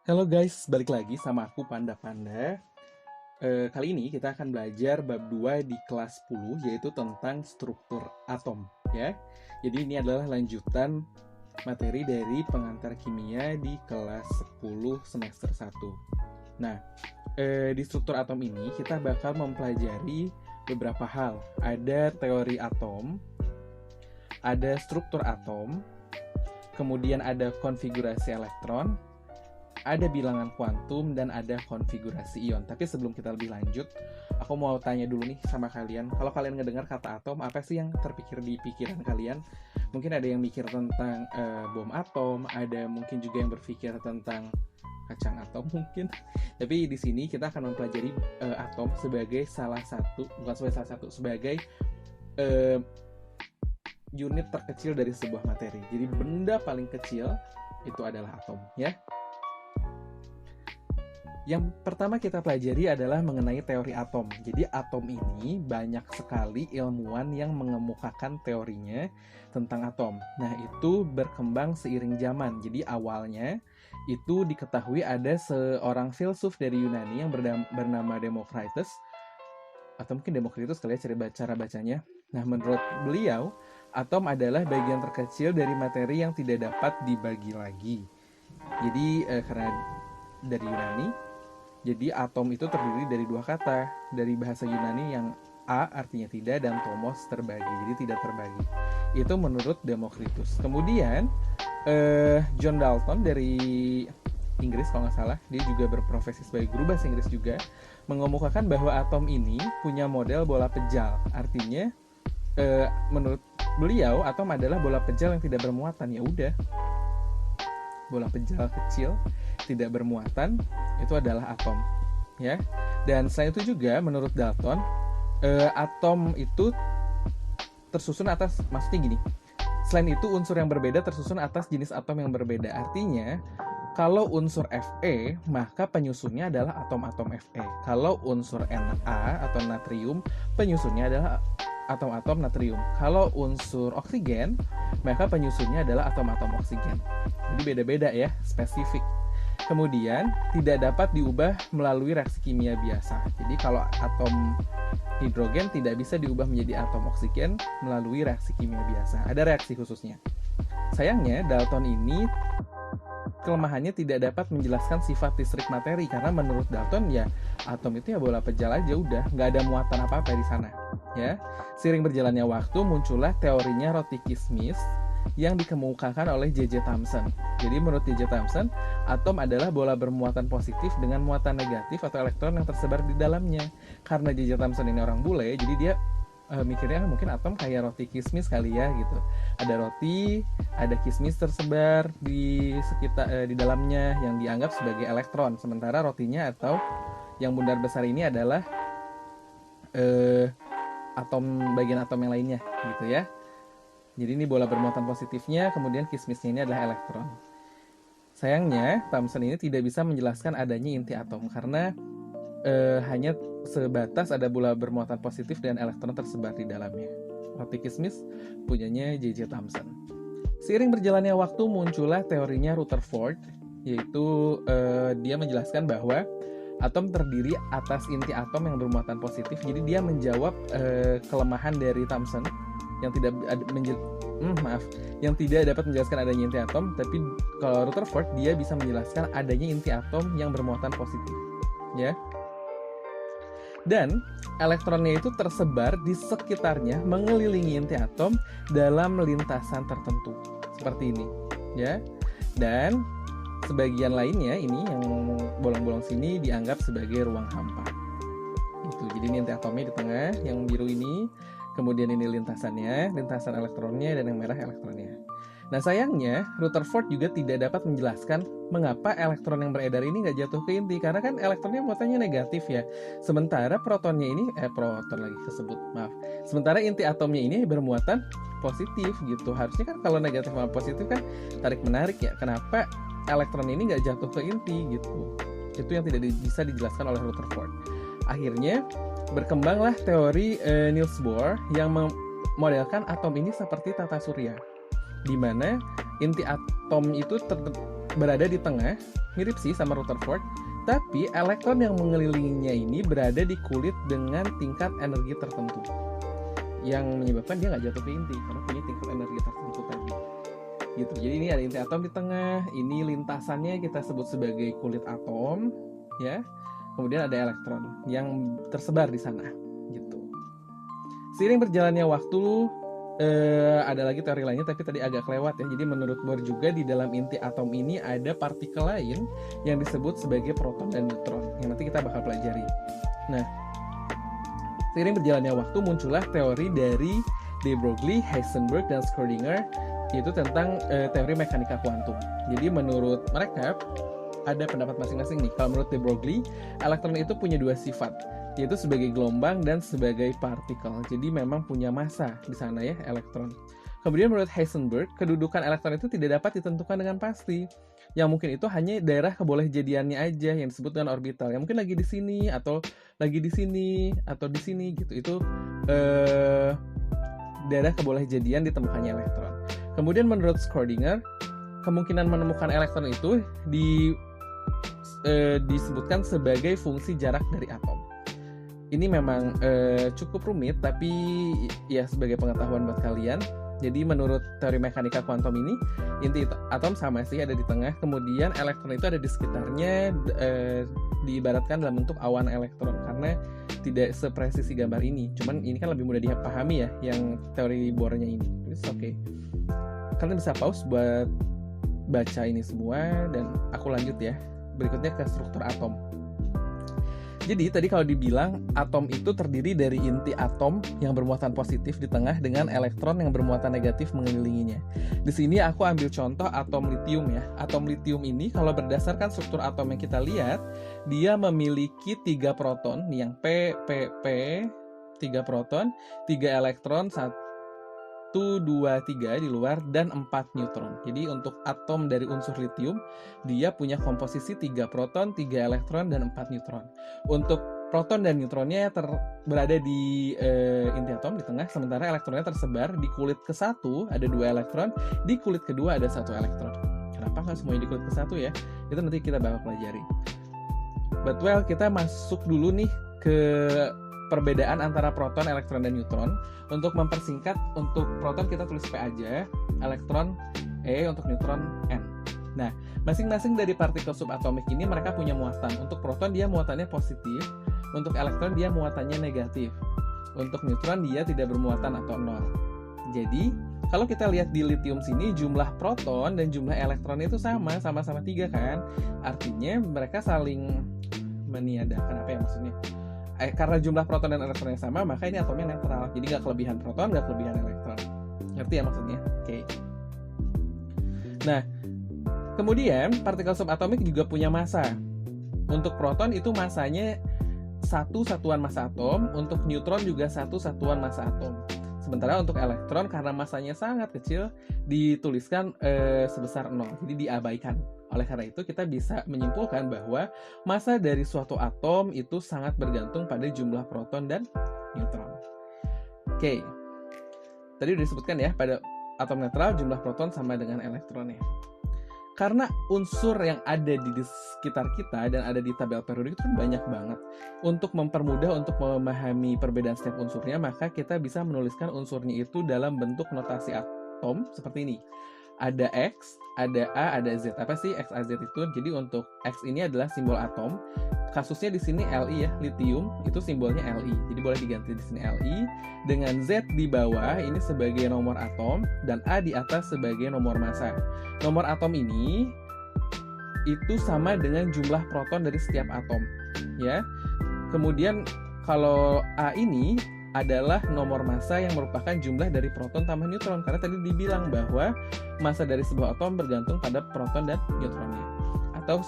Halo guys, balik lagi sama aku Panda Panda. Kali ini kita akan belajar bab 2 di kelas 10 yaitu tentang struktur atom ya. Jadi ini adalah lanjutan materi dari pengantar kimia di kelas 10 semester 1. Nah, di struktur atom ini kita bakal mempelajari beberapa hal. Ada teori atom, ada struktur atom, kemudian ada konfigurasi elektron, ada bilangan kuantum, dan ada konfigurasi ion. Tapi sebelum kita lebih lanjut, aku mau tanya dulu nih sama kalian. Kalau kalian ngedengar kata atom, apa sih yang terpikir di pikiran kalian? Mungkin ada yang mikir tentang bom atom, ada mungkin juga yang berpikir tentang kacang atom mungkin. Tapi di sini kita akan mempelajari atom sebagai sebagai unit terkecil dari sebuah materi. Jadi benda paling kecil itu adalah atom, ya. Yang pertama kita pelajari adalah mengenai teori atom. Jadi atom ini banyak sekali ilmuwan yang mengemukakan teorinya tentang atom. Nah, itu berkembang seiring zaman. Jadi awalnya itu diketahui ada seorang filsuf dari Yunani yang bernama Democritus, atau mungkin Demokritus kali ya cara bacanya. Nah, menurut beliau, atom adalah bagian terkecil dari materi yang tidak dapat dibagi lagi. Jadi karena dari Yunani, jadi atom itu terdiri dari dua kata dari bahasa Yunani yang a artinya tidak dan tomos terbagi, jadi tidak terbagi. Itu menurut Demokritus. Kemudian John Dalton dari Inggris kalau nggak salah, dia juga berprofesi sebagai guru bahasa Inggris juga, mengemukakan bahwa atom ini punya model bola pejal. Artinya menurut beliau atom adalah bola pejal yang tidak bermuatan. Ya udah, bola pejal kecil tidak bermuatan itu adalah atom, ya. Dan selain itu juga menurut Dalton, atom itu tersusun atas, maksudnya gini, selain itu unsur yang berbeda tersusun atas jenis atom yang berbeda. Artinya kalau unsur Fe, maka penyusunnya adalah atom-atom Fe. Kalau unsur Na atau natrium, penyusunnya adalah atom-atom natrium. Kalau unsur oksigen, maka penyusunnya adalah atom-atom oksigen. Jadi beda-beda ya, spesifik. Kemudian tidak dapat diubah melalui reaksi kimia biasa. Jadi kalau atom hidrogen tidak bisa diubah menjadi atom oksigen melalui reaksi kimia biasa. Ada reaksi khususnya. Sayangnya Dalton ini kelemahannya tidak dapat menjelaskan sifat listrik materi, karena menurut Dalton ya atom itu ya bola pejal aja udah, nggak ada muatan apa-apa di sana, ya. Seiring berjalannya waktu muncullah teorinya roti kismis yang dikemukakan oleh J.J. Thomson. Jadi menurut J.J. Thomson, atom adalah bola bermuatan positif dengan muatan negatif atau elektron yang tersebar di dalamnya. Karena J.J. Thomson ini orang bule, jadi dia mikirnya mungkin atom kayak roti kismis kali ya gitu. Ada roti, ada kismis tersebar di sekitar di dalamnya yang dianggap sebagai elektron. Sementara rotinya atau yang bundar besar ini adalah bagian atom yang lainnya gitu ya. Jadi ini bola bermuatan positifnya, kemudian kismisnya ini adalah elektron. Sayangnya, Thomson ini tidak bisa menjelaskan adanya inti atom karena hanya sebatas ada bola bermuatan positif dan elektron tersebar di dalamnya. Roti kismis punyanya J.J. Thomson. Seiring berjalannya waktu muncullah teorinya Rutherford, yaitu dia menjelaskan bahwa atom terdiri atas inti atom yang bermuatan positif. Jadi dia menjawab kelemahan dari Thomson yang tidak dapat menjelaskan adanya inti atom, tapi kalau Rutherford dia bisa menjelaskan adanya inti atom yang bermuatan positif, ya. Dan elektronnya itu tersebar di sekitarnya mengelilingi inti atom dalam lintasan tertentu seperti ini, ya. Dan sebagian lainnya ini yang bolong-bolong sini dianggap sebagai ruang hampa. Gitu. Jadi ini inti atomnya di tengah, yang biru ini. Kemudian ini lintasannya, lintasan elektronnya, dan yang merah elektronnya. Nah sayangnya, Rutherford juga tidak dapat menjelaskan mengapa elektron yang beredar ini nggak jatuh ke inti, karena kan elektronnya muatannya negatif ya. Sementara protonnya ini, Sementara inti atomnya ini bermuatan positif gitu. Harusnya kan kalau negatif sama positif kan tarik-menarik ya. Kenapa elektron ini nggak jatuh ke inti gitu? Itu yang tidak bisa dijelaskan oleh Rutherford. Akhirnya berkembanglah teori Niels Bohr yang memodelkan atom ini seperti tata surya, di mana inti atom itu berada di tengah, mirip sih sama Rutherford, tapi elektron yang mengelilinginya ini berada di kulit dengan tingkat energi tertentu, yang menyebabkan dia nggak jatuh ke inti karena punya tingkat energi tertentu tadi. Gitu. Jadi ini ada inti atom di tengah, ini lintasannya kita sebut sebagai kulit atom, ya. Kemudian ada elektron yang tersebar di sana, gitu. Seiring berjalannya waktu, ada lagi teori lainnya tapi tadi agak kelewat ya. Jadi menurut Bohr juga di dalam inti atom ini ada partikel lain yang disebut sebagai proton dan neutron yang nanti kita bakal pelajari. Nah, seiring berjalannya waktu muncullah teori dari de Broglie, Heisenberg, dan Schrödinger, yaitu tentang teori mekanika kuantum. Jadi menurut mereka ada pendapat masing-masing nih. Kalau menurut de Broglie, elektron itu punya dua sifat, yaitu sebagai gelombang dan sebagai partikel. Jadi memang punya massa di sana ya, elektron. Kemudian menurut Heisenberg, kedudukan elektron itu tidak dapat ditentukan dengan pasti. Yang mungkin itu hanya daerah kebolehjadiannya aja yang disebut dengan orbital. Yang mungkin lagi di sini atau lagi di sini atau di sini gitu. Itu daerah kebolehjadian ditemukannya elektron. Kemudian menurut Schrödinger, kemungkinan menemukan elektron itu disebutkan sebagai fungsi jarak dari atom. Ini memang cukup rumit, tapi ya sebagai pengetahuan buat kalian. Jadi menurut teori mekanika kuantum ini, inti atom sama sih, ada di tengah. Kemudian elektron itu ada di sekitarnya, diibaratkan dalam bentuk awan elektron. Karena tidak sepresisi gambar ini. Cuman ini kan lebih mudah dipahami ya, yang teori Bohr-nya ini. Oke. Kalian bisa pause buat baca ini semua, dan aku lanjut ya. Berikutnya ke struktur atom. Jadi tadi kalau dibilang atom itu terdiri dari inti atom yang bermuatan positif di tengah dengan elektron yang bermuatan negatif mengelilinginya. Di sini aku ambil contoh atom litium ya. Atom litium ini kalau berdasarkan struktur atom yang kita lihat, dia memiliki 3 proton, nih yang P, 3 proton, 3 elektron, 1, 2, 3 di luar, dan 4 neutron. Jadi untuk atom dari unsur litium, dia punya komposisi 3 proton, 3 elektron, dan 4 neutron. Untuk proton dan neutronnya berada di inti atom di tengah, sementara elektronnya tersebar di kulit ke-1 ada 2 elektron, di kulit kedua ada 1 elektron. Kenapa nggak semuanya di kulit ke-1 ya? Itu nanti kita bakal pelajari. But well, kita masuk dulu nih ke perbedaan antara proton, elektron, dan neutron. Untuk mempersingkat, untuk proton kita tulis P aja, elektron E, untuk neutron N. Nah, masing-masing dari partikel subatomik ini mereka punya muatan. Untuk proton dia muatannya positif, untuk elektron dia muatannya negatif. Untuk neutron dia tidak bermuatan atau nol. Jadi, kalau kita lihat di litium sini, jumlah proton dan jumlah elektron itu sama-sama 3 kan? Artinya mereka saling meniadakan, apa ya maksudnya? Karena jumlah proton dan elektronnya sama, maka ini atomnya netral. Jadi nggak kelebihan proton, nggak kelebihan elektron. Ngerti ya maksudnya? Oke. Nah, kemudian partikel subatomik juga punya massa. Untuk proton itu massanya 1 satuan massa atom, untuk neutron juga 1 satuan massa atom. Sementara untuk elektron karena massanya sangat kecil, dituliskan sebesar 0, jadi diabaikan. Oleh karena itu kita bisa menyimpulkan bahwa massa dari suatu atom itu sangat bergantung pada jumlah proton dan neutron. Oke. Tadi udah disebutkan ya, pada atom netral jumlah proton sama dengan elektronnya. Karena unsur yang ada di sekitar kita dan ada di tabel periodik itu kan banyak banget. Untuk mempermudah untuk memahami perbedaan setiap unsurnya, maka kita bisa menuliskan unsurnya itu dalam bentuk notasi atom seperti ini. Ada X, ada A, ada Z. Apa sih X, A, Z itu? Jadi untuk X ini adalah simbol atom. Kasusnya di sini Li ya, litium itu simbolnya Li. Jadi boleh diganti di sini Li dengan Z di bawah ini sebagai nomor atom dan A di atas sebagai nomor massa. Nomor atom ini itu sama dengan jumlah proton dari setiap atom, ya. Kemudian kalau A ini adalah nomor massa yang merupakan jumlah dari proton tambah neutron. Karena tadi dibilang bahwa massa dari sebuah atom bergantung pada proton dan neutronnya. Atau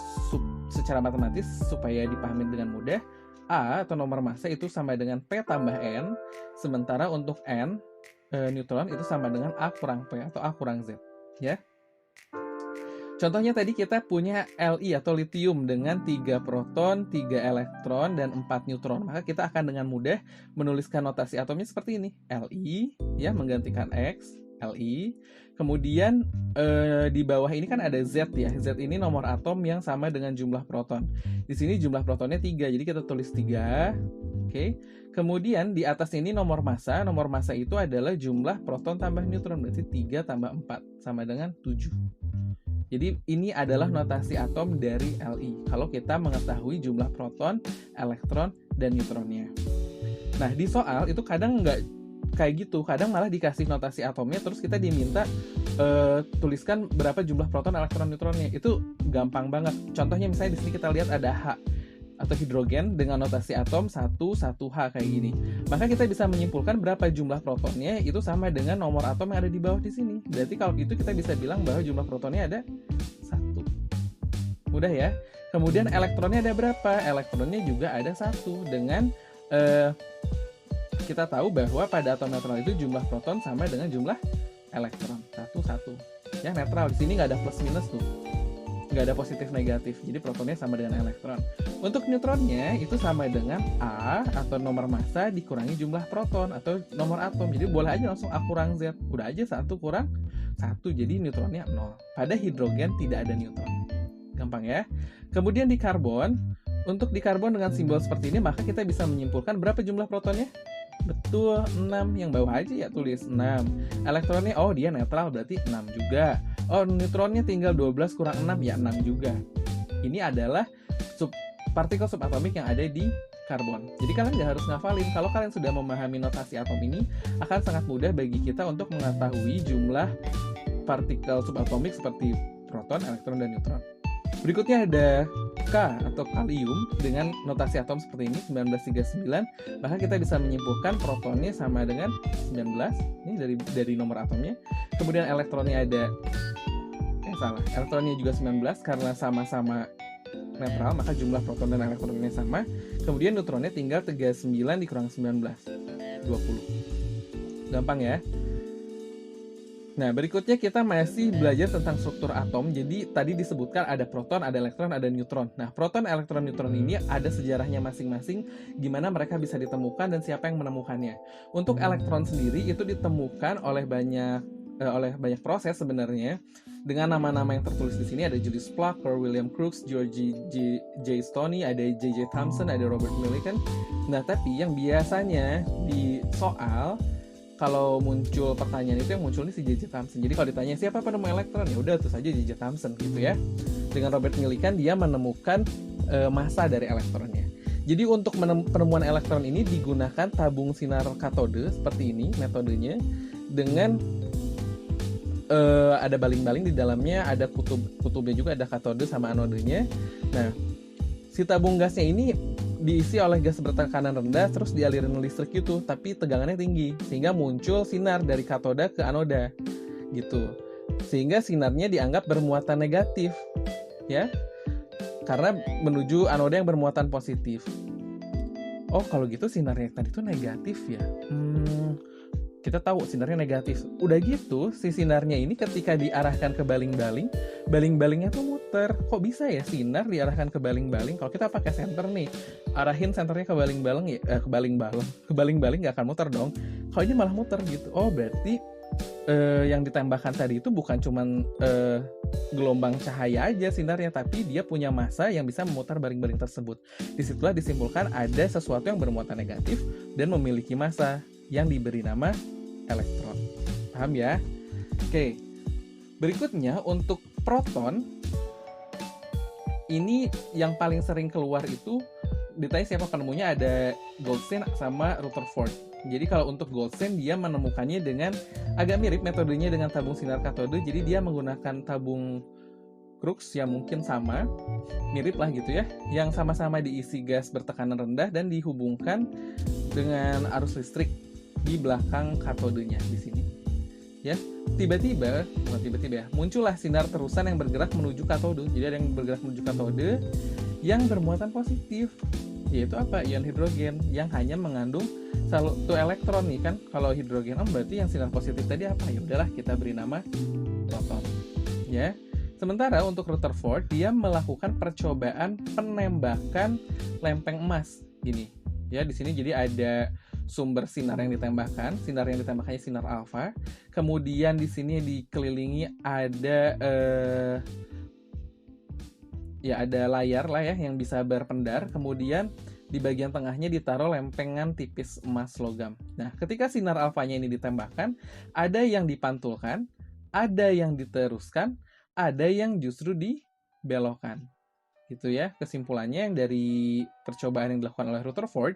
secara matematis supaya dipahami dengan mudah, A atau nomor massa itu sama dengan P tambah N, sementara untuk N, neutron itu sama dengan A kurang P atau A kurang Z, ya. Contohnya tadi kita punya Li atau litium dengan 3 proton, 3 elektron, dan 4 neutron. Maka kita akan dengan mudah menuliskan notasi atomnya seperti ini. Li ya menggantikan X, Li. Kemudian di bawah ini kan ada Z ya. Z ini nomor atom yang sama dengan jumlah proton. Di sini jumlah protonnya 3, jadi kita tulis 3. Oke. Kemudian di atas ini nomor massa. Nomor massa itu adalah jumlah proton tambah neutron, berarti 3 tambah 4 sama dengan 7. Jadi ini adalah notasi atom dari Li. Kalau kita mengetahui jumlah proton, elektron, dan neutronnya. Nah, di soal itu kadang nggak kayak gitu, kadang malah dikasih notasi atomnya terus kita diminta tuliskan berapa jumlah proton, elektron, neutronnya. Itu gampang banget. Contohnya misalnya di sini kita lihat ada H atau hidrogen dengan notasi atom 1,1H kayak gini. Maka kita bisa menyimpulkan berapa jumlah protonnya itu sama dengan nomor atom yang ada di bawah di sini. Berarti kalau gitu kita bisa bilang bahwa jumlah protonnya ada 1. Mudah ya. Kemudian elektronnya ada berapa? Elektronnya juga ada 1 dengan kita tahu bahwa pada atom netral itu jumlah proton sama dengan jumlah elektron. 1. Ya, netral. Di sini nggak ada plus minus tuh. Nggak ada positif negatif. Jadi protonnya sama dengan elektron. Untuk neutronnya itu sama dengan A atau nomor massa dikurangi jumlah proton atau nomor atom. Jadi boleh aja langsung A kurang Z. Udah aja 1 kurang 1. Jadi neutronnya 0. Pada hidrogen tidak ada neutron. Gampang ya. Kemudian di karbon. Untuk di karbon dengan simbol seperti ini, maka kita bisa menyimpulkan berapa jumlah protonnya? Betul, 6. Yang bawah aja ya tulis 6. Elektronnya, oh dia netral berarti 6 juga. Oh, neutronnya tinggal 12 kurang 6, ya 6 juga. Ini adalah partikel subatomik yang ada di karbon. Jadi kalian nggak harus ngafalin. Kalau kalian sudah memahami notasi atom ini, akan sangat mudah bagi kita untuk mengetahui jumlah partikel subatomik seperti proton, elektron, dan neutron. Berikutnya ada K atau kalium dengan notasi atom seperti ini 1939, maka kita bisa menyimpulkan protonnya sama dengan 19. Ini dari nomor atomnya. Kemudian elektronnya ada elektronnya juga 19 karena sama-sama netral, maka jumlah proton dan elektronnya sama. Kemudian neutronnya tinggal 39 dikurang 19, 20. Gampang ya. Nah, berikutnya kita masih belajar tentang struktur atom. Jadi tadi disebutkan ada proton, ada elektron, ada neutron. Nah, proton, elektron, neutron ini ada sejarahnya masing-masing, gimana mereka bisa ditemukan dan siapa yang menemukannya. Untuk elektron sendiri itu ditemukan oleh banyak proses sebenarnya. Dengan nama-nama yang tertulis di sini ada Julius Plucker, William Crookes, George J. Stoney, ada J.J. Thomson, ada Robert Millikan. Nah, tapi yang biasanya di soal kalau muncul pertanyaan itu yang muncul ini si J.J. Thomson. Jadi kalau ditanya siapa penemu elektron, ya udah terus aja J.J. Thomson gitu ya. Dengan Robert Millikan dia menemukan massa dari elektronnya. Jadi untuk penemuan elektron ini digunakan tabung sinar katode seperti ini metodenya, dengan ada baling-baling di dalamnya, ada kutubnya juga, ada katode sama anodenya. Nah, si tabung gasnya ini diisi oleh gas bertekanan rendah terus dialirin listrik gitu, tapi tegangannya tinggi sehingga muncul sinar dari katoda ke anoda gitu. Sehingga sinarnya dianggap bermuatan negatif ya, karena menuju anoda yang bermuatan positif. Oh, kalau gitu sinarnya tadi itu negatif ya. Kita tahu sinarnya negatif. Udah gitu, si sinarnya ini ketika diarahkan ke baling-baling, baling-balingnya tuh muter. Kok bisa ya sinar diarahkan ke baling-baling? Kalau kita pakai senter nih, arahin senternya ke baling-baling ya, ke baling-baling nggak akan muter dong. Kalau ini malah muter gitu. Oh, berarti yang ditembakkan tadi itu bukan cuman gelombang cahaya aja sinarnya, tapi dia punya massa yang bisa memutar baling-baling tersebut. Disitulah disimpulkan ada sesuatu yang bermuatan negatif dan memiliki massa yang diberi nama elektron. Paham ya? Oke. Berikutnya untuk proton, ini yang paling sering keluar itu ditanya siapa penemunya, ada Goldstein sama Rutherford. Jadi kalau untuk Goldstein dia menemukannya dengan agak mirip metodenya dengan tabung sinar katode. Jadi dia menggunakan tabung Crookes yang mungkin sama, mirip lah gitu ya, yang sama-sama diisi gas bertekanan rendah dan dihubungkan dengan arus listrik di belakang katodenya di sini. Ya, tiba-tiba muncullah sinar terusan yang bergerak menuju katode. Jadi ada yang bergerak menuju katode yang bermuatan positif, yaitu apa? Ion hidrogen yang hanya mengandung satu elektron nih kan. Kalau hidrogen berarti yang sinar positif tadi apa? Ya udahlah kita beri nama proton. Ya. Sementara untuk Rutherford dia melakukan percobaan penembakan lempeng emas gini. Ya, di sini jadi ada sumber sinar yang ditembakkan. Sinar yang ditembakkannya sinar alfa. Kemudian di sini dikelilingi ada ada layar lah ya yang bisa berpendar. Kemudian di bagian tengahnya ditaruh lempengan tipis emas logam. Nah, ketika sinar alfanya ini ditembakkan, ada yang dipantulkan, ada yang diteruskan, ada yang justru dibelokkan. Gitu ya, kesimpulannya yang dari percobaan yang dilakukan oleh Rutherford,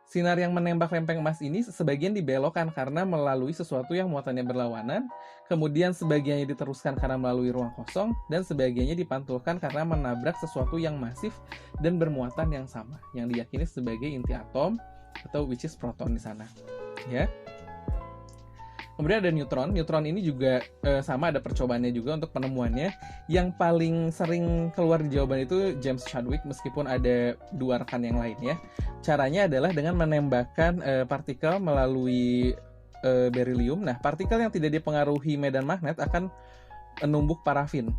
sinar yang menembak lempeng emas ini sebagian dibelokkan karena melalui sesuatu yang muatannya berlawanan, kemudian sebagiannya diteruskan karena melalui ruang kosong, dan sebagiannya dipantulkan karena menabrak sesuatu yang masif dan bermuatan yang sama, yang diyakini sebagai inti atom atau which is proton di sana. Ya. Kemudian ada neutron. Neutron ini juga sama, ada percobaannya juga untuk penemuannya. Yang paling sering keluar di jawaban itu James Chadwick, meskipun ada dua rekan yang lain ya. Caranya adalah dengan menembakkan partikel melalui beryllium. Nah, partikel yang tidak dipengaruhi medan magnet akan menumbuk parafin.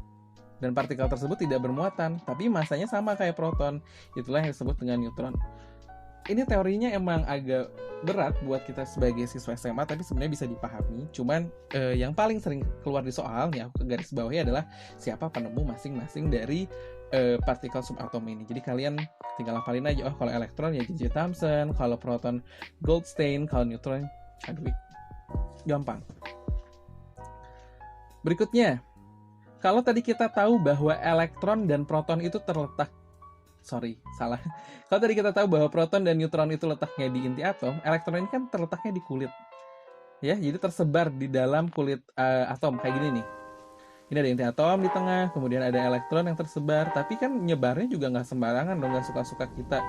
Dan partikel tersebut tidak bermuatan, tapi masanya sama kayak proton. Itulah yang disebut dengan neutron. Ini teorinya emang agak berat buat kita sebagai siswa SMA, tapi sebenarnya bisa dipahami. Cuman yang paling sering keluar di soal, nih aku garis bawahi adalah siapa penemu masing-masing dari partikel subatom ini. Jadi kalian tinggal hafalin aja, kalau elektron ya J.J. Thomson, kalau proton Goldstein, kalau neutron Chadwick. Gampang. Berikutnya, kalau tadi kita tahu bahwa elektron dan proton itu terletak Kalau tadi kita tahu bahwa proton dan neutron itu letaknya di inti atom, elektron ini kan terletaknya di kulit. Ya, jadi tersebar di dalam kulit atom kayak gini nih. Ini ada inti atom di tengah, kemudian ada elektron yang tersebar, tapi kan nyebarnya juga nggak sembarangan dong, nggak suka-suka kita.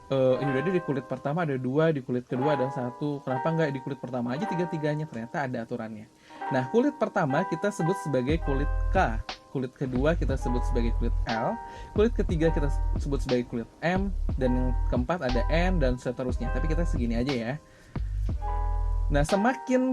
Ini udah di kulit pertama ada 2, di kulit kedua ada 1. Kenapa nggak di kulit pertama aja 3-3-nya? Ternyata ada aturannya. Nah, kulit pertama kita sebut sebagai kulit K. Kulit kedua kita sebut sebagai kulit L. Kulit ketiga kita sebut sebagai kulit M. Dan yang keempat ada N dan seterusnya. Tapi kita segini aja ya. Nah, semakin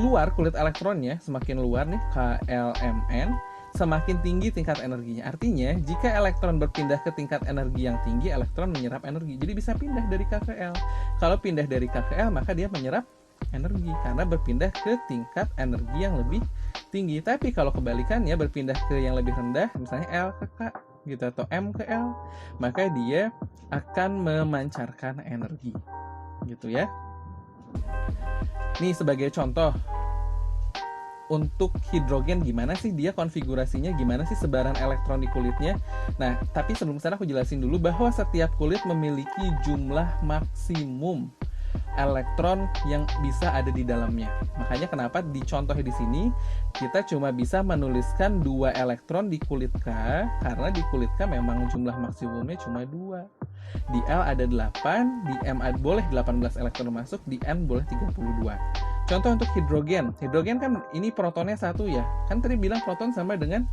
luar kulit elektronnya, semakin luar nih KLMN, semakin tinggi tingkat energinya. Artinya, jika elektron berpindah ke tingkat energi yang tinggi, elektron menyerap energi. Jadi bisa pindah dari K ke L. Kalau pindah dari K ke L, maka dia menyerap energi karena berpindah ke tingkat energi yang lebih tinggi. Tapi kalau kebalikannya berpindah ke yang lebih rendah, misalnya L ke K gitu atau M ke L, maka dia akan memancarkan energi. Gitu ya. Nih sebagai contoh, untuk hidrogen gimana sih dia konfigurasinya, gimana sih sebaran elektron di kulitnya. Nah, tapi sebelum sana aku jelasin dulu bahwa setiap kulit memiliki jumlah maksimum elektron yang bisa ada di dalamnya. Makanya kenapa di contohnya di sini kita cuma bisa menuliskan 2 elektron di kulit K, karena di kulit K memang jumlah maksimumnya cuma 2. Di L ada 8, di M boleh 18 elektron masuk, di N boleh 32. Contoh untuk hidrogen. Hidrogen kan ini protonnya 1 ya. Kan tadi bilang proton sama dengan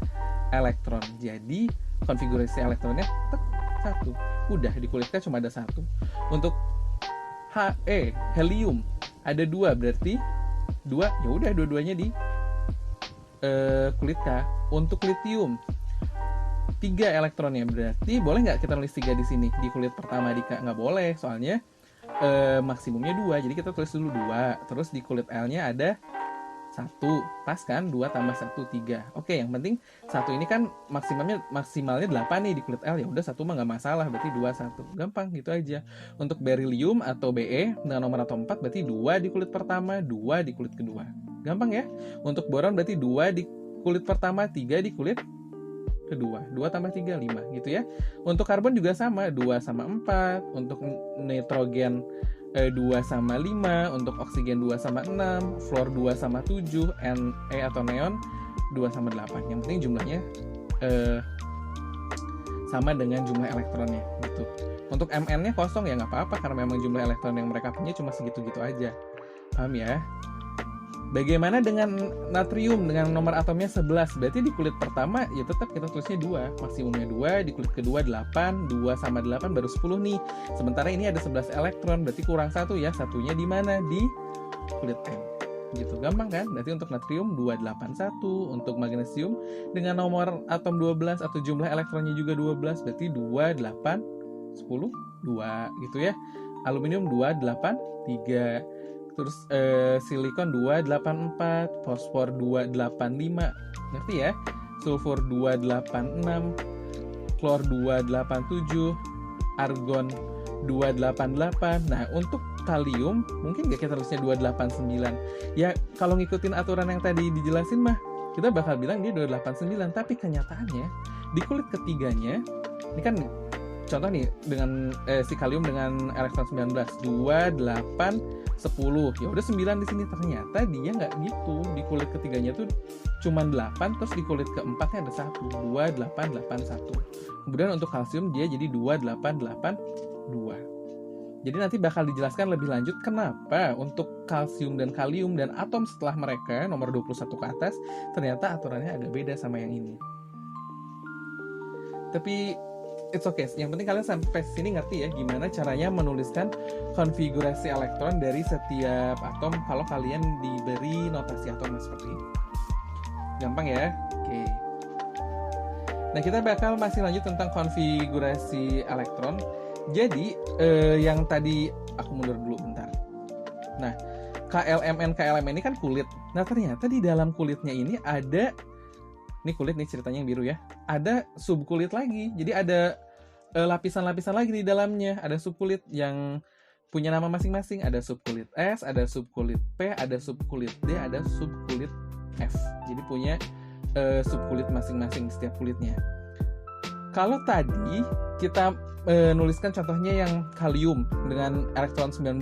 elektron. Jadi konfigurasi elektronnya 1. Udah di kulit K cuma ada 1. Untuk helium ada 2, berarti 2 ya udah dua-duanya di kulit K. Untuk litium 3 elektronnya, berarti boleh nggak kita nulis 3 di sini di kulit pertama di K? Nggak boleh, soalnya maksimumnya 2, jadi kita tulis dulu 2. Terus di kulit L-nya ada 1, pas kan? 2 tambah 1, 3. Oke, yang penting 1 ini kan maksimalnya 8 nih di kulit L, ya udah 1 mah nggak masalah, berarti 2, 1. Gampang gitu aja. Untuk beryllium atau Be dengan nomor atom 4 berarti 2 di kulit pertama, 2 di kulit kedua. Gampang ya. Untuk boron berarti 2 di kulit pertama, 3 di kulit kedua. 2 tambah 3, 5 gitu ya. Untuk karbon juga sama, 2 sama 4. Untuk nitrogen 2 sama 5, untuk oksigen 2 sama 6, fluor 2 sama 7, Ne atau neon 2 sama 8. Yang penting jumlahnya sama dengan jumlah elektronnya gitu. Untuk Mn-nya kosong ya nggak apa-apa, karena memang jumlah elektron yang mereka punya cuma segitu-gitu aja. Paham ya? Bagaimana dengan natrium dengan nomor atomnya 11? Berarti di kulit pertama ya tetap kita tulisnya 2, maksimumnya 2, di kulit kedua 8, 2 sama 8 baru 10 nih. Sementara ini ada 11 elektron, berarti kurang 1 ya. Satunya di mana? Di kulit M. Gitu, gampang kan? Berarti untuk natrium 281, untuk magnesium dengan nomor atom 12 atau jumlah elektronnya juga 12, berarti 2, 8, 10, 2 gitu ya. aluminium 283, terus silikon 284, fosfor 285, ngerti ya? Sulfur 286, klor 287, argon 288. Nah, untuk kalium mungkin nggak kita tulisnya 289. Ya, kalau ngikutin aturan yang tadi dijelasin mah, kita bakal bilang dia 289, tapi kenyataannya di kulit ketiganya, ini kan contoh nih dengan si kalium dengan elektron 19, 28, 10. Ya udah 9 di sini, ternyata dia nggak gitu. Di kulit ketiganya tuh cuman 8, terus di kulit keempatnya ada 1, 2881. Kemudian untuk kalsium dia jadi 2882. Jadi nanti bakal dijelaskan lebih lanjut kenapa untuk kalsium dan kalium dan atom setelah mereka nomor 21 ke atas ternyata aturannya agak beda sama yang ini. Tapi it's okay, yang penting kalian sampai sini ngerti ya gimana caranya menuliskan konfigurasi elektron dari setiap atom kalau kalian diberi notasi atom seperti ini. Gampang ya? Oke. Nah, kita bakal masih lanjut tentang konfigurasi elektron. Jadi, yang tadi aku mundur dulu bentar. Nah, KLMN ini kan kulit. Nah, ternyata di dalam kulitnya ini ada, ini kulit nih ceritanya yang biru ya, ada subkulit lagi. Jadi ada lapisan-lapisan lagi di dalamnya. Ada subkulit yang punya nama masing-masing. Ada subkulit S, ada subkulit P, ada subkulit D, ada subkulit F. Jadi punya subkulit masing-masing setiap kulitnya. Kalau tadi kita nuliskan contohnya yang kalium dengan elektron 19,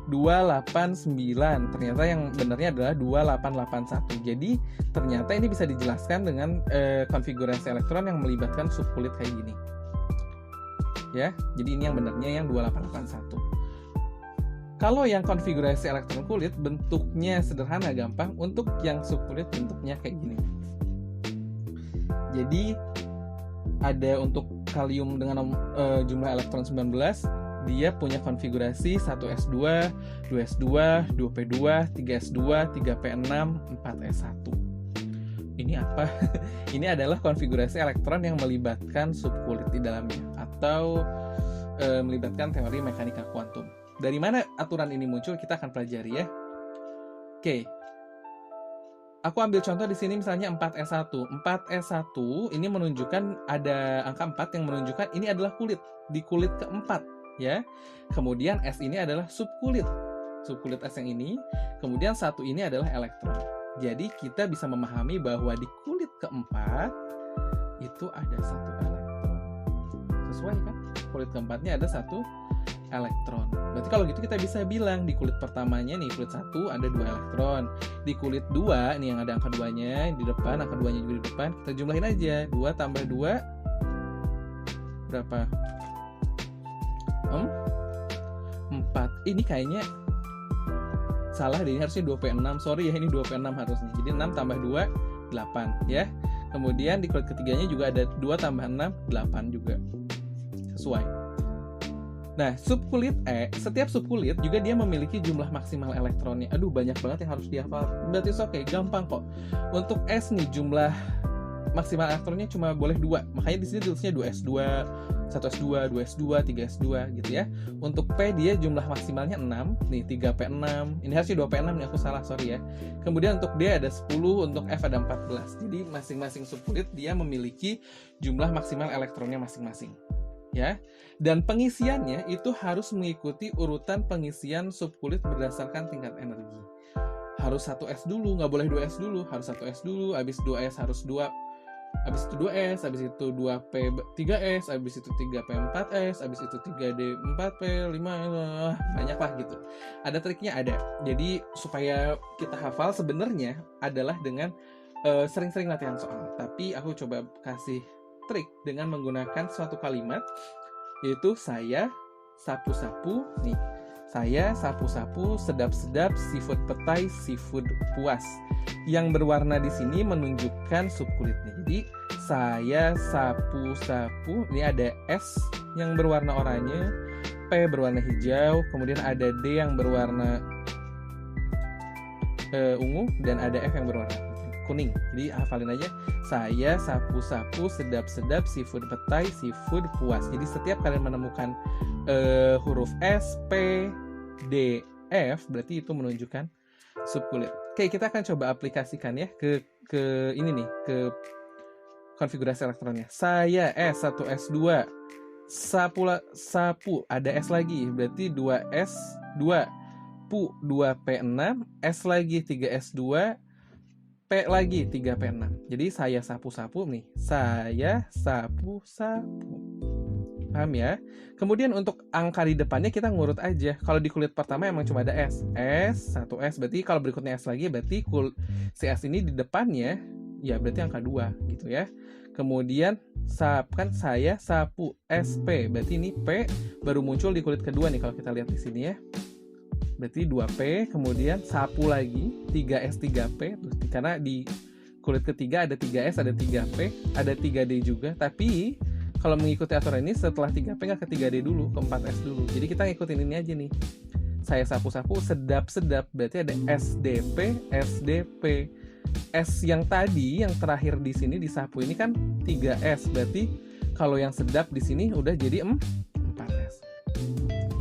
289. Ternyata yang benarnya adalah 2881. Jadi ternyata ini bisa dijelaskan dengan konfigurasi elektron yang melibatkan subkulit kayak gini. Ya, jadi ini yang benarnya yang 2881. Kalau yang konfigurasi elektron kulit bentuknya sederhana, gampang. Untuk yang subkulit bentuknya kayak gini. Jadi ada untuk kalium dengan jumlah elektron 19, dia punya konfigurasi 1s2, 2s2, 2p2, 3s2, 3p6, 4s1. Ini apa? Ini adalah konfigurasi elektron yang melibatkan subkulit di dalamnya atau melibatkan teori mekanika kuantum. Dari mana aturan ini muncul kita akan pelajari ya. Oke. Aku ambil contoh di sini misalnya 4S1. 4S1 ini menunjukkan ada angka 4 yang menunjukkan ini adalah kulit. Di kulit keempat ya. Kemudian S ini adalah subkulit. Subkulit S yang ini. Kemudian 1 ini adalah elektron. Jadi kita bisa memahami bahwa di kulit keempat itu ada 1 elektron. Sesuai kan? Kulit keempatnya ada 1 elektron. Berarti kalau gitu kita bisa bilang di kulit pertamanya nih, kulit 1 ada 2 elektron. Di kulit 2 nih yang ada angka 2-nya di depan, angka 2-nya juga di depan. Kita jumlahin aja. 2 tambah 2 berapa? 4. Ini kayaknya salah deh, ini harusnya 2P6. Sorry ya, ini 2P6 harusnya. Jadi 6 tambah 2 8 ya. Kemudian di kulit ketiganya juga ada 2 tambah 6 8 juga. Sesuai. Nah, subkulit E, setiap subkulit juga dia memiliki jumlah maksimal elektronnya. Aduh, banyak banget yang harus dihafal. Berarti oke, gampang kok. Untuk S nih, jumlah maksimal elektronnya cuma boleh 2. Makanya di sini tulisnya 2S2, 1S2, 2S2, 3S2 gitu ya. Untuk P dia jumlah maksimalnya 6. Nih, 3P6. Ini harusnya 2P6 nih, aku salah, sorry ya. Kemudian untuk D ada 10, untuk F ada 14. Jadi masing-masing subkulit dia memiliki jumlah maksimal elektronnya masing-masing. Ya, dan pengisiannya itu harus mengikuti urutan pengisian subkulit berdasarkan tingkat energi. Harus 1S dulu, nggak boleh 2S dulu, harus 1S dulu, habis 2S harus 2, habis itu 2S, habis itu 2P 3S, habis itu 3P 4S, habis itu 3D 4P 5, banyak lah gitu. Ada triknya, ada. Jadi supaya kita hafal sebenarnya adalah dengan sering-sering latihan soal. Tapi aku coba kasih trik dengan menggunakan suatu kalimat, yaitu saya sapu-sapu nih, saya sapu-sapu sedap-sedap seafood petai seafood puas. Yang berwarna di sini menunjukkan subkulitnya. Jadi saya sapu-sapu, ini ada S yang berwarna oranye, P berwarna hijau, kemudian ada D yang berwarna ungu, dan ada F yang berwarna kuning. Jadi hafalin aja, saya sapu-sapu sedap-sedap seafood petai seafood puas. Jadi setiap kalian menemukan huruf S, P, D, F, berarti itu menunjukkan subkulit. Oke, kita akan coba aplikasikan ya ke ini nih, ke konfigurasi elektronnya. Saya S1, S2, sapu, ada S lagi, berarti 2S2, pu 2P6, S lagi 3S2, P lagi 3P6. Jadi saya sapu-sapu nih, saya sapu-sapu. Paham ya? Kemudian untuk angka di depannya kita ngurut aja. Kalau di kulit pertama emang cuma ada S, 1S, berarti kalau berikutnya S lagi, berarti si S ini di depannya, ya berarti angka 2 gitu ya. Kemudian kan saya sapu SP, berarti ini P baru muncul di kulit kedua nih kalau kita lihat di sini ya. Berarti 2P, kemudian sapu lagi 3S 3P, karena di kulit ketiga ada 3S, ada 3P, ada 3D juga. Tapi kalau mengikuti aturan ini setelah 3P nggak ke 3D dulu, ke 4S dulu. Jadi kita ngikutin ini aja nih. Saya sapu-sapu, sedap-sedap, berarti ada SDP, SDP. S yang tadi, yang terakhir di sini disapu ini kan 3S, berarti kalau yang sedap di sini udah jadi 4S.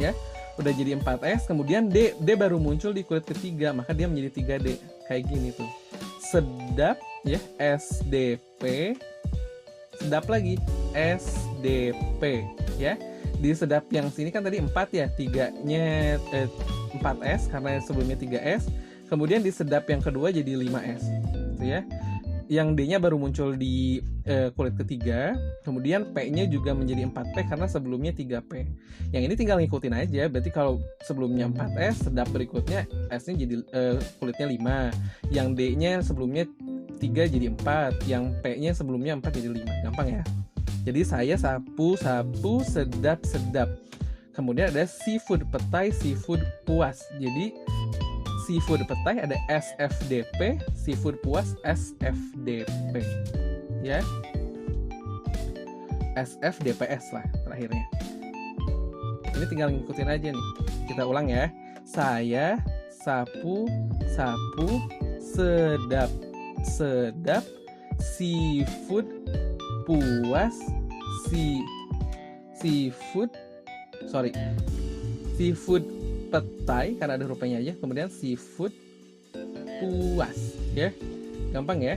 Ya, udah jadi 4S, kemudian D baru muncul di kulit ketiga, maka dia menjadi 3D. Kayak gini tuh. Sedap, ya, SDP, sedap lagi, SDP, ya. Di sedap yang sini kan tadi 4 ya, 3-nya 4S karena sebelumnya 3S. Kemudian di sedap yang kedua jadi 5S, gitu ya. Yang D-nya baru muncul di kulit ketiga, kemudian P-nya juga menjadi 4P karena sebelumnya 3P. Yang ini tinggal ngikutin aja, berarti kalau sebelumnya 4S, sedap berikutnya S-nya jadi kulitnya 5. Yang D-nya sebelumnya 3 jadi 4, yang P-nya sebelumnya 4 jadi 5. Gampang ya? Jadi saya sapu-sapu, sedap-sedap. Kemudian ada seafood petai, seafood puas. Jadi seafood petai ada SFDP, seafood puas SFDP. Ya. SFDPS lah terakhirnya. Ini tinggal ngikutin aja nih. Kita ulang ya. Saya sapu-sapu, sedap-sedap, seafood puas, seafood petai karena ada hurufnya aja, kemudian seafood puas, ya. Gampang ya?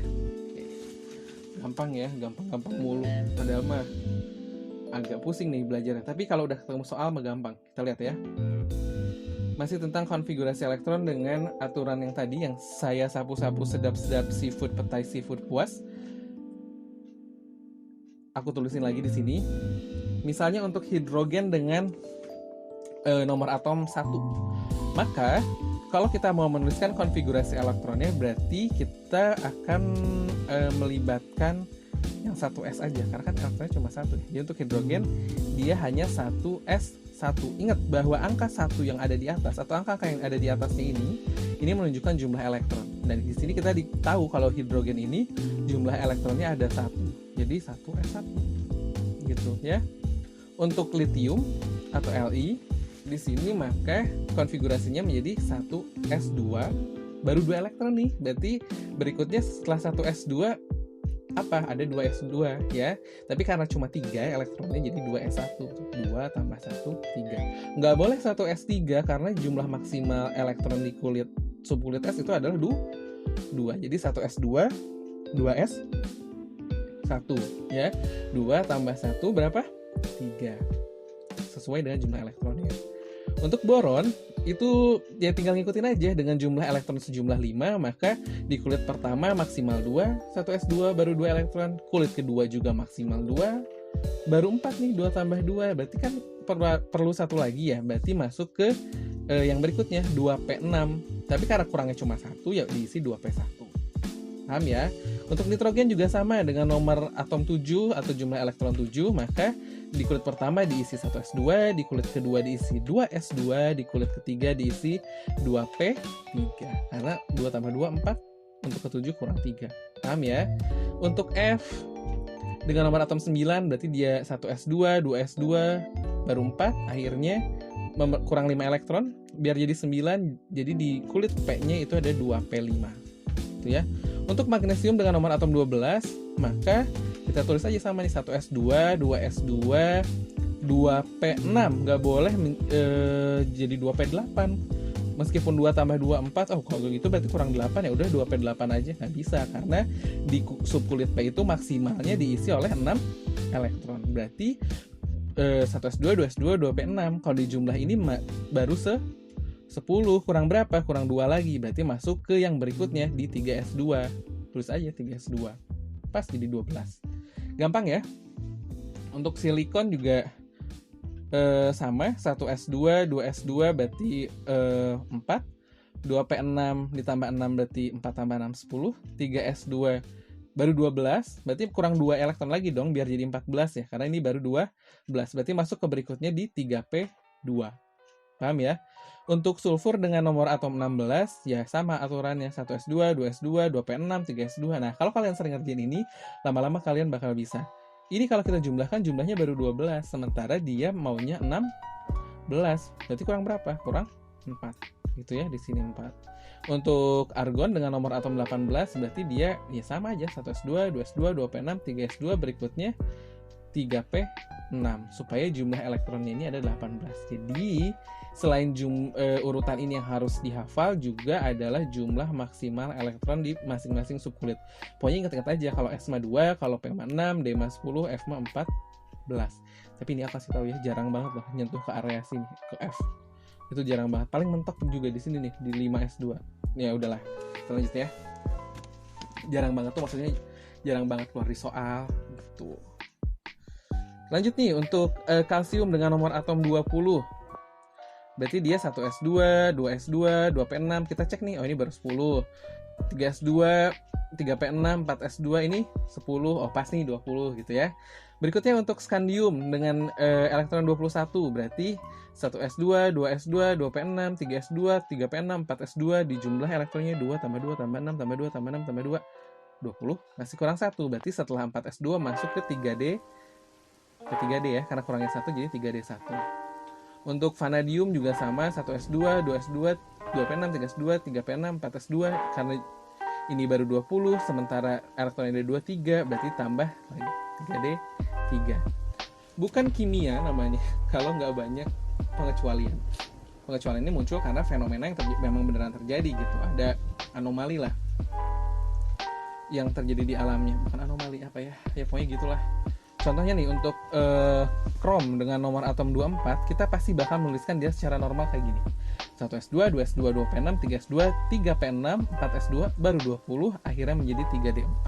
Gampang ya, gampang mulu. Padahal mah agak pusing nih belajarnya. Tapi kalau udah ketemu soal mah gampang. Kita lihat ya. Masih tentang konfigurasi elektron dengan aturan yang tadi, yang saya sapu-sapu, sedap-sedap, seafood petai, seafood puas. Aku tulisin lagi di sini. Misalnya untuk hidrogen dengan nomor atom 1. Maka kalau kita mau menuliskan konfigurasi elektronnya, berarti kita akan melibatkan yang 1S aja, karena kan elektronnya cuma 1. Jadi untuk hidrogen dia hanya 1S1. Ingat bahwa angka 1 yang ada di atas atau angka-angka yang ada di atasnya ini menunjukkan jumlah elektron. Dan di sini kita tahu kalau hidrogen ini jumlah elektronnya ada 1. Jadi 1S1. Gitu ya. Untuk litium atau Li di sini maka konfigurasinya menjadi 1S2 baru 2 elektron nih. Berarti berikutnya setelah 1S2 apa? Ada 2S2 ya. Tapi karena cuma 3 elektronnya jadi 2S1. 2 tambah 1, 3. Nggak boleh 1S3 karena jumlah maksimal elektron di subkulit S itu adalah 2. Jadi 1S2, 2S1 ya. 2 tambah 1 berapa? 3. Sesuai dengan jumlah elektronnya. Untuk boron itu ya tinggal ngikutin aja dengan jumlah elektron sejumlah 5, maka di kulit pertama maksimal 2, 1S2 baru 2 elektron, kulit kedua juga maksimal 2, baru 4 nih, 2 tambah 2, berarti kan perlu satu lagi ya, berarti masuk ke yang berikutnya 2P6, tapi karena kurangnya cuma 1 ya diisi 2P1. Paham ya? Untuk nitrogen juga sama dengan nomor atom 7 atau jumlah elektron 7, maka di kulit pertama diisi 1S2, di kulit kedua diisi 2S2, di kulit ketiga diisi 2P3. Karena 2 tambah 2, 4, untuk ke-7 kurang 3. Paham ya? Untuk F, dengan nomor atom 9, berarti dia 1S2, 2S2, baru 4, akhirnya kurang 5 elektron, biar jadi 9, jadi di kulit P-nya itu ada 2P5. Itu ya. Untuk magnesium dengan nomor atom 12, maka kita tulis aja sama nih 1S2, 2S2, 2P6 nggak boleh jadi 2P8. Meskipun 2 tambah 2 4, oh kalau gitu berarti kurang 8, ya udah 2P8 aja. Nggak bisa, karena di subkulit P itu maksimalnya diisi oleh 6 elektron. Berarti 1s2, 2s2, 2p6. Kalau di jumlah ini baru 10, kurang berapa? Kurang 2 lagi. Berarti masuk ke yang berikutnya di 3s2. Tulis aja 3s2. Pas jadi 12. Gampang ya. Untuk silikon juga sama, 1s2, 2s2 berarti 4. 2p6 ditambah 6 berarti 4 tambah 6 10. 3s2 baru 12, berarti kurang 2 elektron lagi dong biar jadi 14 ya, karena ini baru 12, berarti masuk ke berikutnya di 3p2. Paham ya? Untuk sulfur dengan nomor atom 16 ya sama aturannya, 1s2, 2s2, 2p6, 3s2. Nah, kalau kalian sering ngerjain ini, lama-lama kalian bakal bisa. Ini kalau kita jumlahkan, jumlahnya baru 12, sementara dia maunya 16. Berarti kurang berapa? Kurang 4. Gitu ya, di sini 4. Untuk argon dengan nomor atom 18 berarti dia ya sama aja, 1s2, 2s2, 2p6, 3s2, berikutnya 3p6, supaya jumlah elektronnya ini ada 18. Jadi selain urutan ini yang harus dihafal, juga adalah jumlah maksimal elektron di masing-masing subkulit. Pokoknya ingat-ingat aja, kalau S-2, kalau P-6, D-10, F-14. Tapi ini aku kasih tahu ya, jarang banget loh nyentuh ke area sini, ke F. Itu jarang banget. Paling mentok juga di sini nih, di 5S2. Ya udahlah, kita lanjut ya. Jarang banget tuh, maksudnya jarang banget keluar di soal gitu. Lanjut nih, untuk kalsium dengan nomor atom 20. Berarti dia 1s2, 2s2, 2p6. Kita cek nih, oh ini baru 10. 3s2, 3p6, 4s2 ini 10. Oh pas nih 20 gitu ya. Berikutnya untuk skandium dengan elektron 21, berarti 1s2, 2s2, 2p6, 3s2, 3p6, 4s2, di jumlah elektronnya 2 tambah 2 tambah 6 tambah 2 tambah 6 tambah 2, 20, masih kurang 1. Berarti setelah 4s2 masuk ke 3D, ya, karena kurangnya 1 jadi 3d1. Untuk vanadium juga sama, 1s2, 2s2, 2p6, 3s2, 3p6, 4s2, karena ini baru 20, sementara elektronnya ada 23, berarti tambah lagi 3d3. Bukan kimia namanya kalau nggak banyak pengecualian. Pengecualian ini muncul karena fenomena yang memang beneran terjadi gitu. Ada anomali lah yang terjadi di alamnya. Bukan anomali, apa ya? Ya pokoknya gitulah. Contohnya nih, untuk krom dengan nomor atom 24, kita pasti bakal menuliskan dia secara normal kayak gini. 1s2, 2s2, 2p6, 3s2, 3p6, 4s2, baru 20, akhirnya menjadi 3d4.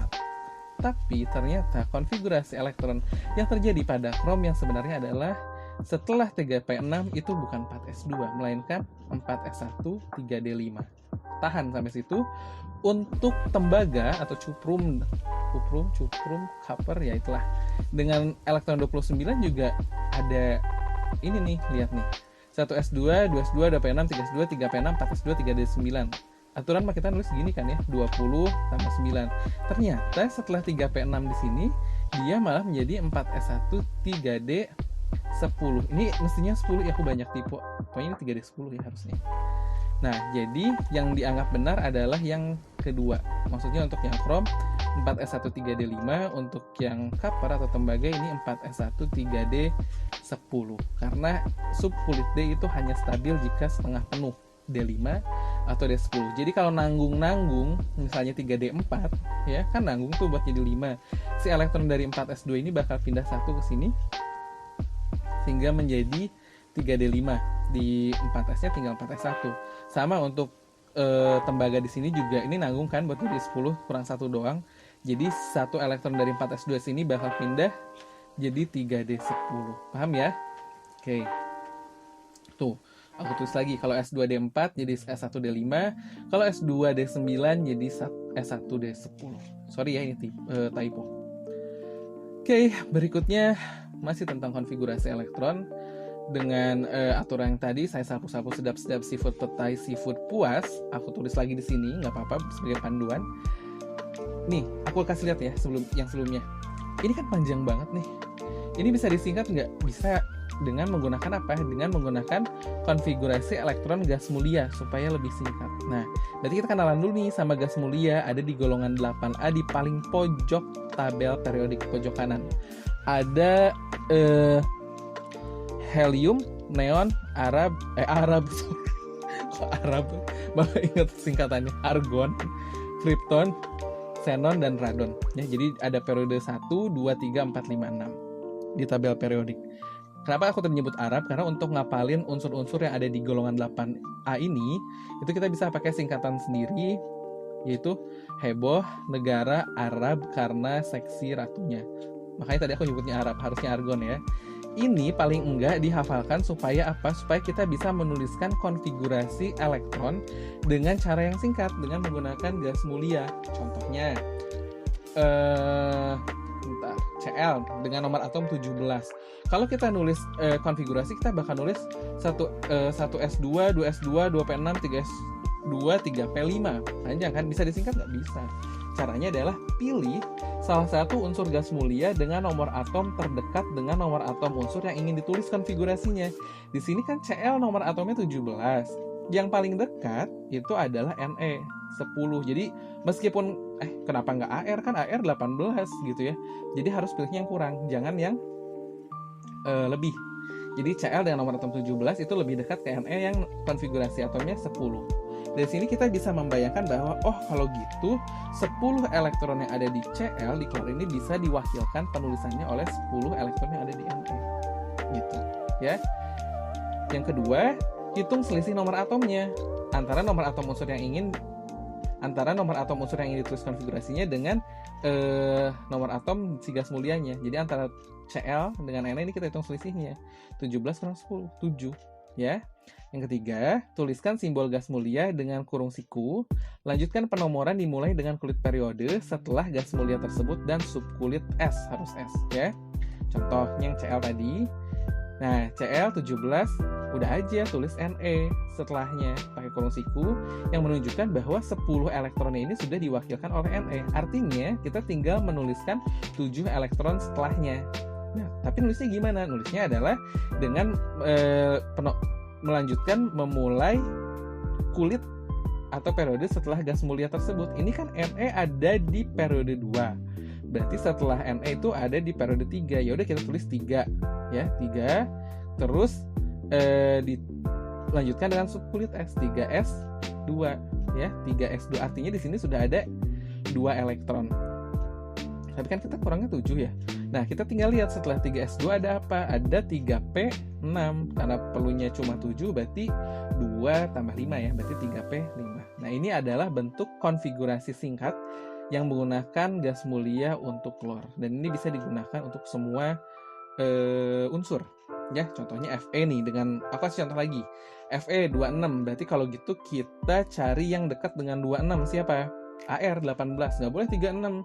Tapi ternyata konfigurasi elektron yang terjadi pada krom yang sebenarnya adalah setelah 3p6 itu bukan 4s2, melainkan 4s1, 3d5. Tahan sampai situ. Untuk tembaga atau cuprum, copper, ya itulah, dengan elektron 29 juga ada ini nih, lihat nih, 1s2, 2s2, 2p6, 3s2, 3p6, 4s2, 3d9. Aturan mah kita nulis gini kan ya, 20 tambah 9. Ternyata setelah 3p6 di sini, dia malah menjadi 4s1, 3d10. Ini mestinya 10 ya, aku banyak tipe. Pokoknya ini 3d10 ya harusnya. Nah, jadi yang dianggap benar adalah yang kedua. Maksudnya untuk yang krom 4s1 3d5, untuk yang copper atau tembaga ini 4s1 3d10. Karena subkulit D itu hanya stabil jika setengah penuh, D5 atau D10. Jadi kalau nanggung-nanggung misalnya 3d4 ya, kan nanggung tuh buat jadi 5. Si elektron dari 4s2 ini bakal pindah satu ke sini sehingga menjadi 3d5. Di 4s-nya tinggal 4s1. Sama untuk tembaga di sini juga ini nanggung kan buat jadi 10, kurang 1 doang. Jadi satu elektron dari 4s2 sini bakal pindah jadi 3d10. Paham ya? Oke. Tuh, aku tulis lagi, kalau S2D4 jadi S1D5, kalau S2D9 jadi S1D10. Sorry ya, ini typo. Oke, berikutnya masih tentang konfigurasi elektron. Dengan aturan yang tadi saya sapu-sapu sedap-sedap seafood petai, seafood puas, aku tulis lagi di sini, nggak apa-apa sebagai panduan. Nih, aku kasih lihat ya sebelumnya. Ini kan panjang banget nih. Ini bisa disingkat nggak? Bisa dengan menggunakan apa? Dengan menggunakan konfigurasi elektron gas mulia supaya lebih singkat. Nah, berarti kita kenalan dulu nih sama gas mulia, ada di golongan 8A di paling pojok tabel periodik pojok kanan. Ada helium, neon, Arab, kok Arab? Bapak ingat singkatannya, argon, krypton, xenon, dan radon. Ya, jadi ada periode 1, 2, 3, 4, 5, 6 di tabel periodik. Kenapa aku menyebut Arab? Karena untuk ngapalin unsur-unsur yang ada di golongan 8A ini, itu kita bisa pakai singkatan sendiri, yaitu heboh, negara, Arab, karena seksi ratunya. Makanya tadi aku nyebutnya Arab, harusnya argon ya. Ini paling enggak dihafalkan supaya apa? Supaya kita bisa menuliskan konfigurasi elektron dengan cara yang singkat, dengan menggunakan gas mulia. Contohnya, Cl dengan nomor atom 17. Kalau kita nulis konfigurasi, kita bakal nulis 1s2, 2s2, 2p6, 3s2, 3p5. Panjang kan? Bisa disingkat nggak? Bisa. Caranya adalah pilih salah satu unsur gas mulia dengan nomor atom terdekat dengan nomor atom unsur yang ingin ditulis konfigurasinya. Di sini kan Cl nomor atomnya 17. Yang paling dekat itu adalah Ne 10. Jadi meskipun kenapa nggak Ar, kan Ar 18 gitu ya. Jadi harus pilihnya yang kurang, jangan yang lebih. Jadi Cl dengan nomor atom 17 itu lebih dekat ke Ne yang konfigurasi atomnya 10. Dari sini kita bisa membayangkan bahwa kalau gitu 10 elektron yang ada di Cl di klor ini bisa diwakilkan penulisannya oleh 10 elektron yang ada di Ne. Gitu, ya. Yang kedua, hitung selisih nomor atomnya antara nomor atom unsur yang ingin ditulis konfigurasinya dengan nomor atom si gas mulianya. Jadi antara Cl dengan Ne ini kita hitung selisihnya. 17 kurang 10, 7, ya. Yang ketiga, tuliskan simbol gas mulia dengan kurung siku. Lanjutkan penomoran dimulai dengan kulit periode setelah gas mulia tersebut dan subkulit S, harus S ya. Contohnya yang Cl tadi. Nah, Cl 17 udah aja tulis Ne setelahnya pakai kurung siku yang menunjukkan bahwa 10 elektronnya ini sudah diwakilkan oleh Ne. Artinya, kita tinggal menuliskan 7 elektron setelahnya. Nah, tapi nulisnya gimana? Nulisnya adalah dengan memulai kulit atau periode setelah gas mulia tersebut. Ini kan Ne ada di periode 2. Berarti setelah Ne itu ada di periode 3. Ya udah kita tulis 3 ya, 3. Terus dilanjutkan dengan subkulit S, 3s2 ya, 3s2 artinya di sini sudah ada 2 elektron. Tapi kan kita kurangnya 7 ya. Nah, kita tinggal lihat setelah 3s2 ada apa? Ada 3p6. Karena perlunya cuma 7, berarti 2 tambah 5 ya, berarti 3p5. Nah, ini adalah bentuk konfigurasi singkat yang menggunakan gas mulia untuk klor. Dan ini bisa digunakan untuk semua unsur. Ya, contohnya Fe nih, dengan aku kasih contoh lagi. Fe 26, berarti kalau gitu kita cari yang dekat dengan 26, siapa? Ar 18, nggak boleh 36.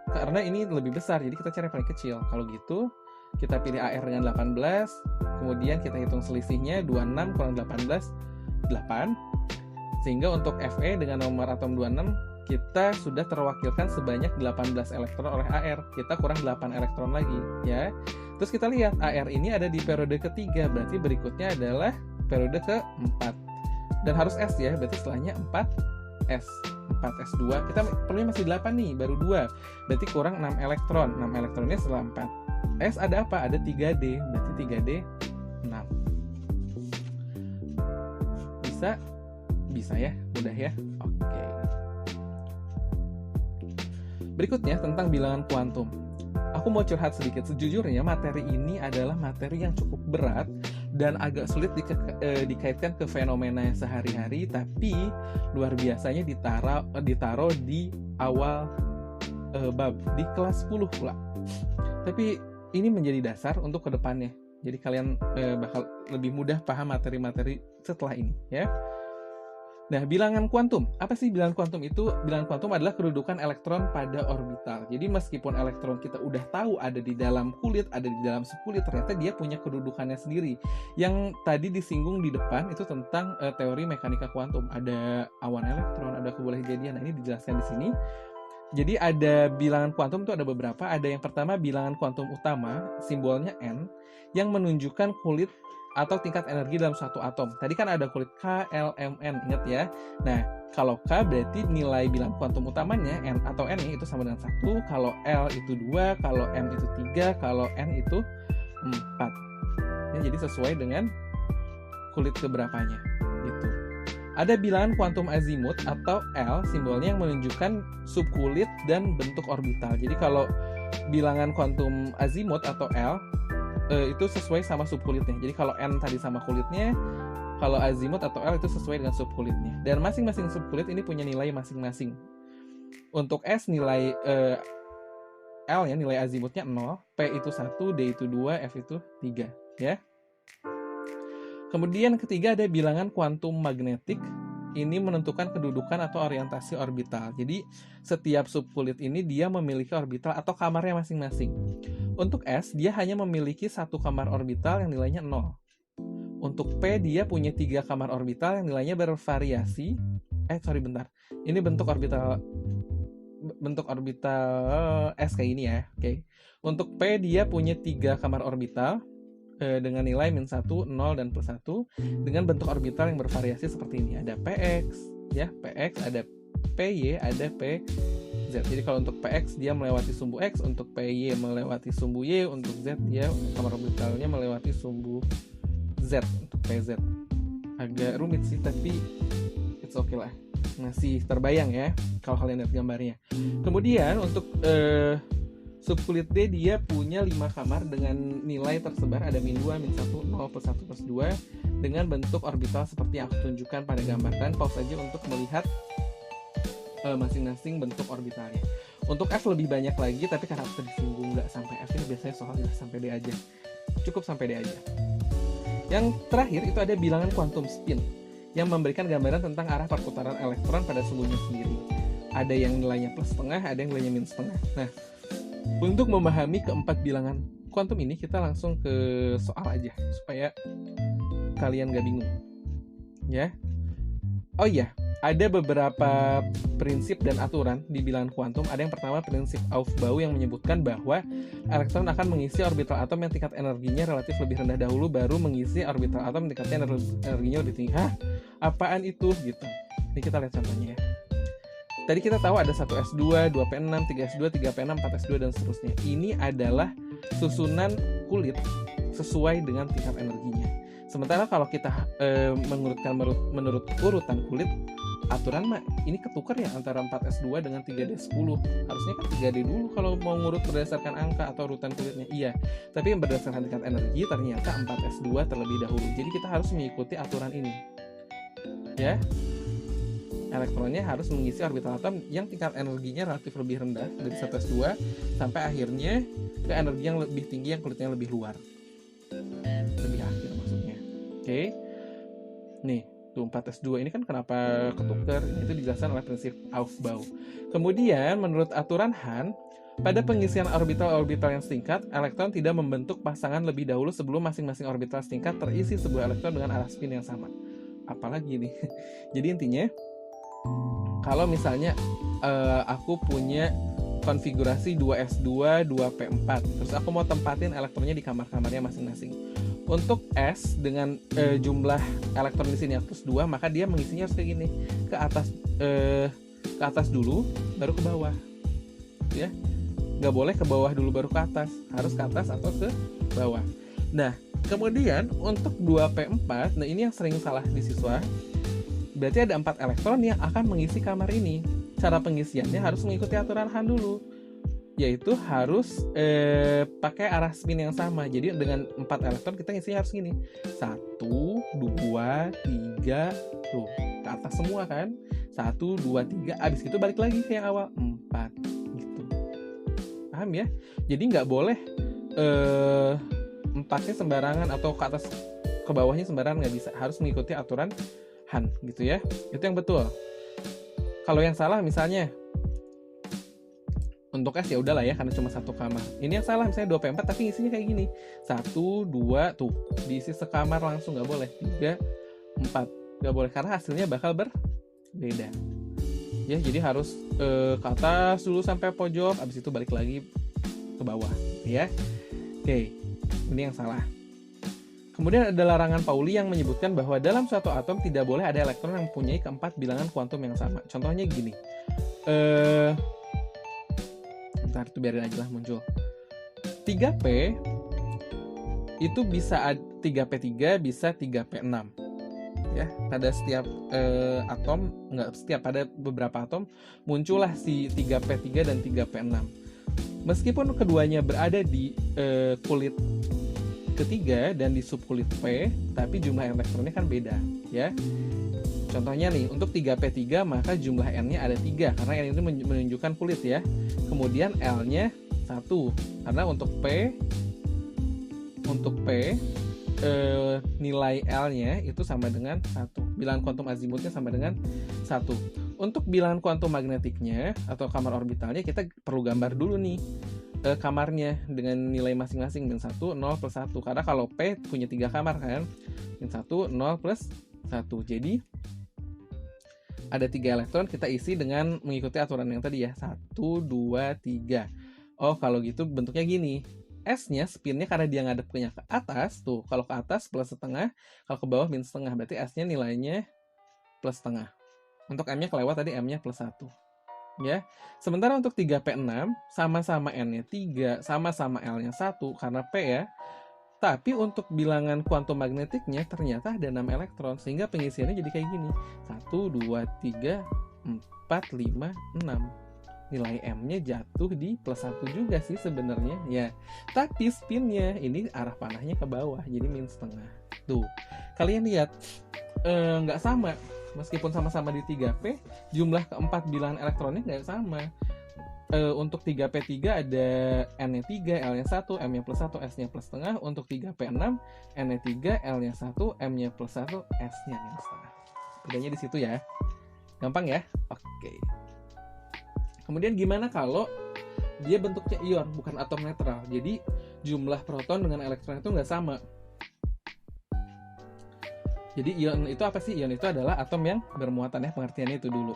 Karena ini lebih besar, jadi kita cari yang paling kecil. Kalau gitu, kita pilih Ar dengan 18, kemudian kita hitung selisihnya, 26 kurang 18, 8. Sehingga untuk Fe dengan nomor atom 26, kita sudah terwakilkan sebanyak 18 elektron oleh Ar. Kita kurang 8 elektron lagi, ya. Terus kita lihat, Ar ini ada di periode ketiga, berarti berikutnya adalah periode keempat. Dan harus S ya, berarti setelahnya 4S. 4S2, kita perlunya masih 8 nih, baru 2. Berarti kurang 6 elektron. 6 elektronnya setelah 4. S ada apa? Ada 3D, berarti 3D 6. Bisa ya, mudah ya. Oke. Berikutnya tentang bilangan kuantum. Aku mau curhat sedikit. Sejujurnya materi ini adalah materi yang cukup berat dan agak sulit dikaitkan ke fenomena sehari-hari, tapi luar biasanya ditaruh di awal bab di kelas 10 pula. Tapi ini menjadi dasar untuk kedepannya. Jadi kalian bakal lebih mudah paham materi-materi setelah ini, ya. Nah, bilangan kuantum. Apa sih bilangan kuantum itu? Bilangan kuantum adalah kedudukan elektron pada orbital. Jadi meskipun elektron kita udah tahu ada di dalam kulit, ada di dalam subkulit, ternyata dia punya kedudukannya sendiri. Yang tadi disinggung di depan itu tentang teori mekanika kuantum. Ada awan elektron, ada kebolehjadian. Nah, ini dijelaskan di sini. Jadi ada bilangan kuantum itu ada beberapa. Ada yang pertama bilangan kuantum utama, simbolnya N, yang menunjukkan kulit atau tingkat energi dalam suatu atom. Tadi kan ada kulit K, L, M, N, ingat ya. Nah, kalau K berarti nilai bilangan kuantum utamanya N atau N itu sama dengan 1, kalau L itu 2, kalau M itu 3, kalau N itu 4. Ya, jadi sesuai dengan kulit keberapanya gitu. Ada bilangan kuantum azimut atau L simbolnya yang menunjukkan subkulit dan bentuk orbital. Jadi kalau bilangan kuantum azimut atau L itu sesuai sama subkulitnya. Jadi kalau N tadi sama kulitnya, kalau azimut atau L itu sesuai dengan subkulitnya. Dan masing-masing subkulit ini punya nilai masing-masing. Untuk S nilai L ya, nilai azimutnya 0, P itu 1, D itu 2, F itu 3 ya. Kemudian ketiga ada bilangan kuantum magnetik. Ini menentukan kedudukan atau orientasi orbital. Jadi setiap subkulit ini dia memiliki orbital atau kamarnya masing-masing. Untuk S dia hanya memiliki satu kamar orbital yang nilainya 0. Untuk P dia punya 3 kamar orbital yang nilainya bervariasi. Ini bentuk orbital S kayak ini ya. Oke. Untuk P dia punya 3 kamar orbital dengan nilai -1, 0, dan +1 dengan bentuk orbital yang bervariasi seperti ini. Ada PX, ya, PX, ada PY, ada PZ. Jadi kalau untuk PX dia melewati sumbu X, untuk PY melewati sumbu Y, untuk Z dia kamar orbitalnya melewati sumbu Z untuk PZ. Agak rumit sih, tapi it's okay lah. Masih terbayang ya kalau kalian lihat gambarnya. Kemudian untuk subkulit D dia punya 5 kamar dengan nilai tersebar ada -2, -1, 0, +1, +2 dengan bentuk orbital seperti yang aku tunjukkan pada gambar. Kalian pause aja untuk melihat masing-masing bentuk orbitalnya. Untuk F lebih banyak lagi, tapi karena aku disinggung nggak sampai F, ini biasanya soalnya sampai D aja. Cukup sampai D aja. Yang terakhir itu ada bilangan quantum spin yang memberikan gambaran tentang arah perputaran elektron pada sumbunya sendiri. Ada yang nilainya +0,5, ada yang nilainya -0,5. Nah, untuk memahami keempat bilangan kuantum ini, kita langsung ke soal aja supaya kalian gak bingung. Ya. Oh iya, ada beberapa prinsip dan aturan di bilangan kuantum. Ada yang pertama prinsip Aufbau yang menyebutkan bahwa elektron akan mengisi orbital atom yang tingkat energinya relatif lebih rendah dahulu, baru mengisi orbital atom yang tingkatnya energinya lebih tinggi. Hah? Apaan itu? Gitu. Ini kita lihat contohnya ya. Tadi kita tahu ada 1s2, 2p6, 3s2, 3p6, 4s2, dan seterusnya. Ini adalah susunan kulit sesuai dengan tingkat energinya. Sementara kalau kita mengurutkan menurut urutan kulit, aturan mah ini ketukar ya antara 4s2 dengan 3d10. Harusnya kan 3d dulu kalau mau ngurut berdasarkan angka atau urutan kulitnya. Iya, tapi yang berdasarkan tingkat energi ternyata 4s2 terlebih dahulu. Jadi kita harus mengikuti aturan ini. Ya. Elektronnya harus mengisi orbital atom yang tingkat energinya relatif lebih rendah dari 1s2 sampai akhirnya ke energi yang lebih tinggi yang kulitnya lebih luar, lebih akhir maksudnya. Oke. Nih tuh 4s2 ini kan kenapa ketuker, itu dijelaskan oleh prinsip Aufbau. Kemudian menurut aturan Hahn, pada pengisian orbital-orbital yang singkat, elektron tidak membentuk pasangan lebih dahulu sebelum masing-masing orbital singkat terisi sebuah elektron dengan arah spin yang sama. Apalagi nih. Jadi intinya kalau misalnya aku punya konfigurasi 2s2, 2p4, terus aku mau tempatin elektronnya di kamar-kamarnya masing-masing. Untuk S dengan jumlah elektron di sini plus 2, maka dia mengisinya harus kayak gini, ke atas dulu, baru ke bawah, ya. Nggak boleh ke bawah dulu baru ke atas, harus ke atas atau ke bawah. Nah, kemudian untuk 2p4, nah ini yang sering salah di siswa. Berarti ada 4 elektron yang akan mengisi kamar ini. Cara pengisiannya harus mengikuti aturan Hahn dulu, yaitu harus pakai arah spin yang sama. Jadi dengan 4 elektron kita ngisinya harus gini, 1, 2, 3, tuh ke atas semua kan, 1, 2, 3, abis itu balik lagi ke yang awal, 4 gitu. Paham ya? Jadi nggak boleh 4-nya sembarangan atau ke atas ke bawahnya sembarangan, nggak bisa, harus mengikuti aturan Hahn gitu ya. Itu yang betul. Kalau yang salah misalnya untuk S ya udahlah ya karena cuma satu kamar. Ini yang salah misalnya 2p4 tapi isinya kayak gini. 1, 2 tuh diisi sekamar langsung, nggak boleh. 3, 4 nggak boleh karena hasilnya bakal berbeda. Ya, jadi harus ke atas dulu sampai pojok, abis itu balik lagi ke bawah ya. Oke. Ini yang salah. Kemudian ada larangan Pauli yang menyebutkan bahwa dalam suatu atom tidak boleh ada elektron yang mempunyai keempat bilangan kuantum yang sama. Contohnya gini. Bentar, itu biarin aja lah muncul. 3P itu bisa 3p3 bisa 3p6. Ya, pada setiap atom, nggak setiap, pada beberapa atom muncullah si 3p3 dan 3p6. Meskipun keduanya berada di kulit ketiga dan di subkulit P, tapi jumlah elektronnya kan beda, ya. Contohnya nih, untuk 3p3 maka jumlah N-nya ada 3 karena N itu menunjukkan kulit ya. Kemudian L-nya 1 karena untuk P nilai L-nya itu sama dengan 1. Bilangan kuantum azimutnya sama dengan 1. Untuk bilangan kuantum magnetiknya atau kamar orbitalnya kita perlu gambar dulu nih kamarnya dengan nilai masing-masing min 1, 0, plus 1. Karena kalau P punya 3 kamar kan, min 1, 0, plus 1. Jadi ada 3 elektron, kita isi dengan mengikuti aturan yang tadi ya, 1, 2, 3. Oh, kalau gitu bentuknya gini. S-nya spinnya karena dia ngadepnya ke atas, tuh kalau ke atas plus setengah, kalau ke bawah min setengah, berarti S-nya nilainya plus setengah. Untuk M-nya kelewat tadi, M-nya plus 1. Ya. Sementara untuk 3p6, sama-sama N-nya 3, sama-sama L-nya 1, karena P ya. Tapi untuk bilangan kuantum magnetiknya ternyata ada 6 elektron, sehingga pengisiannya jadi kayak gini. 1, 2, 3, 4, 5, 6. Nilai M-nya jatuh di plus 1 juga sih sebenarnya ya. Tapi spinnya ini arah panahnya ke bawah, jadi min setengah. Tuh, kalian lihat nggak sama. Meskipun sama-sama di 3P, jumlah keempat bilangan elektronnya nggak sama. Untuk 3P3 ada N-nya 3, L-nya 1, M-nya plus 1, S-nya plus setengah. Untuk 3P6, N-nya 3, L-nya 1, M-nya plus 1, S-nya min setengah. Bedanya di situ ya. Gampang ya? Oke. Kemudian gimana kalau dia bentuknya ion, bukan atom netral? Jadi jumlah proton dengan elektron itu nggak sama. Jadi ion itu apa sih? Ion itu adalah atom yang bermuatan ya, pengertiannya itu dulu.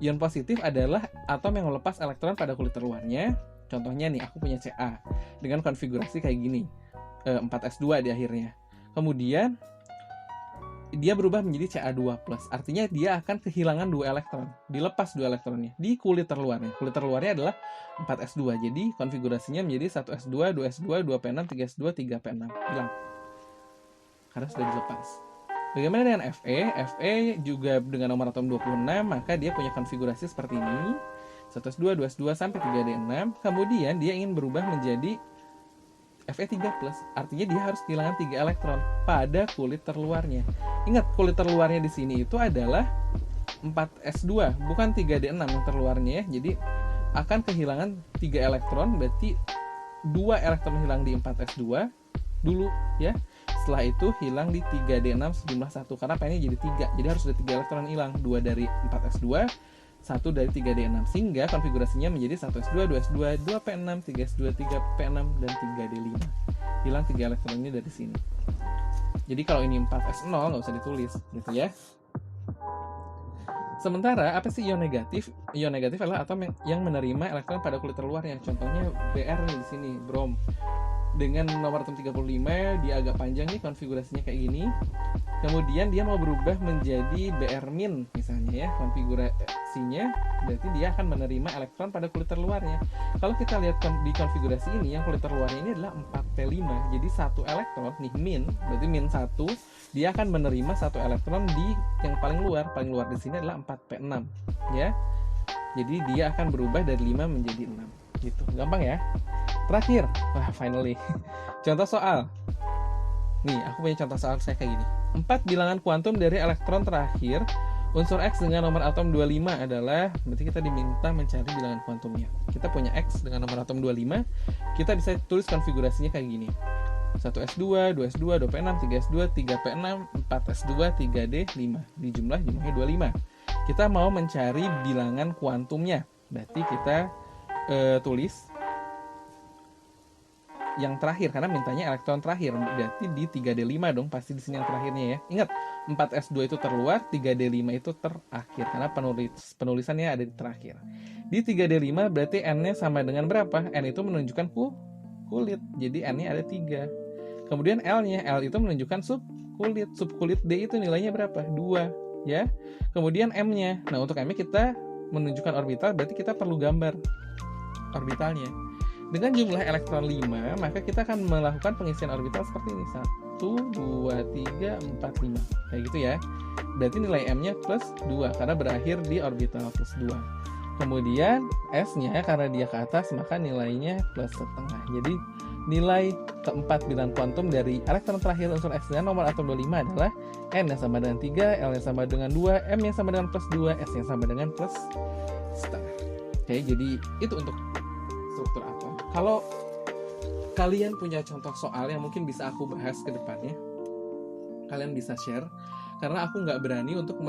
Ion positif adalah atom yang melepas elektron pada kulit terluarnya. Contohnya nih, aku punya Ca dengan konfigurasi kayak gini, 4s2 di akhirnya. Kemudian dia berubah menjadi Ca2+. Artinya dia akan kehilangan 2 elektron. Dilepas 2 elektronnya di kulit terluarnya. Kulit terluarnya adalah 4s2. Jadi konfigurasinya menjadi 1s2, 2s2, 2p6, 3s2, 3p6. Hilang. Karena sudah dilepas. Bagaimana dengan Fe? Fe juga dengan nomor atom 26, maka dia punya konfigurasi seperti ini. 1s2, 2s2, sampai 3d6. Kemudian dia ingin berubah menjadi Fe3+, artinya dia harus kehilangan 3 elektron pada kulit terluarnya. Ingat, kulit terluarnya di sini itu adalah 4s2, bukan 3d6 yang terluarnya ya. Jadi akan kehilangan 3 elektron, berarti 2 elektron hilang di 4s2 dulu ya. Setelah itu hilang di 3d6 sejumlah 1, karena pengennya jadi 3. Jadi harus ada 3 elektron hilang, 2 dari 4s2, 1 dari 3d6, sehingga konfigurasinya menjadi 1s2, 2s2, 2p6, 3s2, 3p6, dan 3d5. Hilang 3 elektronnya dari sini. Jadi kalau ini 4s0 nggak usah ditulis gitu ya. Sementara apa sih ion negatif? Ion negatif adalah atom yang menerima elektron pada kulit terluarnya. Contohnya Br nih di sini, brom. Dengan nomor atom 35, dia agak panjang nih konfigurasinya kayak gini. Kemudian dia mau berubah menjadi Br- misalnya ya, konfigurasinya berarti dia akan menerima elektron pada kulit terluarnya. Kalau kita lihat di konfigurasi ini, yang kulit terluarnya ini adalah 4p5. Jadi 1 elektron nih min, berarti min 1, dia akan menerima 1 elektron di yang paling luar. Paling luar di sini adalah 4p6 ya. Jadi dia akan berubah dari 5 menjadi 6 gitu. Gampang ya. Terakhir, wah finally. Contoh soal. Nih, aku punya contoh soal saya kayak gini. 4 bilangan kuantum dari elektron terakhir unsur X dengan nomor atom 25 adalah, berarti kita diminta mencari bilangan kuantumnya. Kita punya X dengan nomor atom 25, kita bisa tulis konfigurasinya kayak gini. 1s2, 2s2, 2p6, 3s2, 3p6, 4s2, 3d5. Di jumlahnya 25. Kita mau mencari bilangan kuantumnya. Berarti kita tulis yang terakhir, karena mintanya elektron terakhir, berarti di 3d5 dong, pasti di sini yang terakhirnya ya. Ingat, 4s2 itu terluar, 3d5 itu terakhir, karena penulisannya ada di terakhir. Di 3d5 berarti n-nya sama dengan berapa? N itu menunjukkan kulit, jadi n-nya ada 3. Kemudian L-nya, L itu menunjukkan subkulit D itu nilainya berapa? 2 ya. Kemudian M-nya, nah untuk M-nya kita menunjukkan orbital, berarti kita perlu gambar orbitalnya. Dengan jumlah elektron 5, maka kita akan melakukan pengisian orbital seperti ini. 2, 3, 4, 5 kayak gitu ya. Berarti nilai M-nya plus 2 karena berakhir di orbital plus 2. Kemudian S-nya karena dia ke atas maka nilainya plus setengah. Jadi nilai keempat bilangan kuantum dari elektron terakhir unsur X dengan nomor atom 25 adalah N yang sama dengan 3, L yang sama dengan 2, M yang sama dengan plus 2, S yang sama dengan plus setengah. Oke, jadi itu untuk struktur atom. Kalau kalian punya contoh soal yang mungkin bisa aku bahas ke depannya, kalian bisa share. Karena aku nggak berani untuk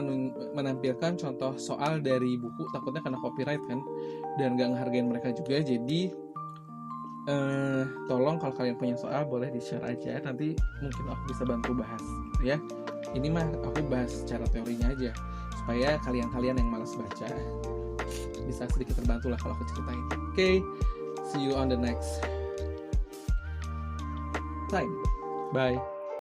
menampilkan contoh soal dari buku, takutnya kena copyright kan, dan nggak ngehargain mereka juga. Jadi tolong kalau kalian punya soal boleh di-share aja, nanti mungkin aku bisa bantu bahas gitu ya. Ini mah aku bahas secara teorinya aja supaya kalian-kalian yang malas baca bisa sedikit terbantu lah kalau aku ceritain. Okay, see you on the next time. Bye.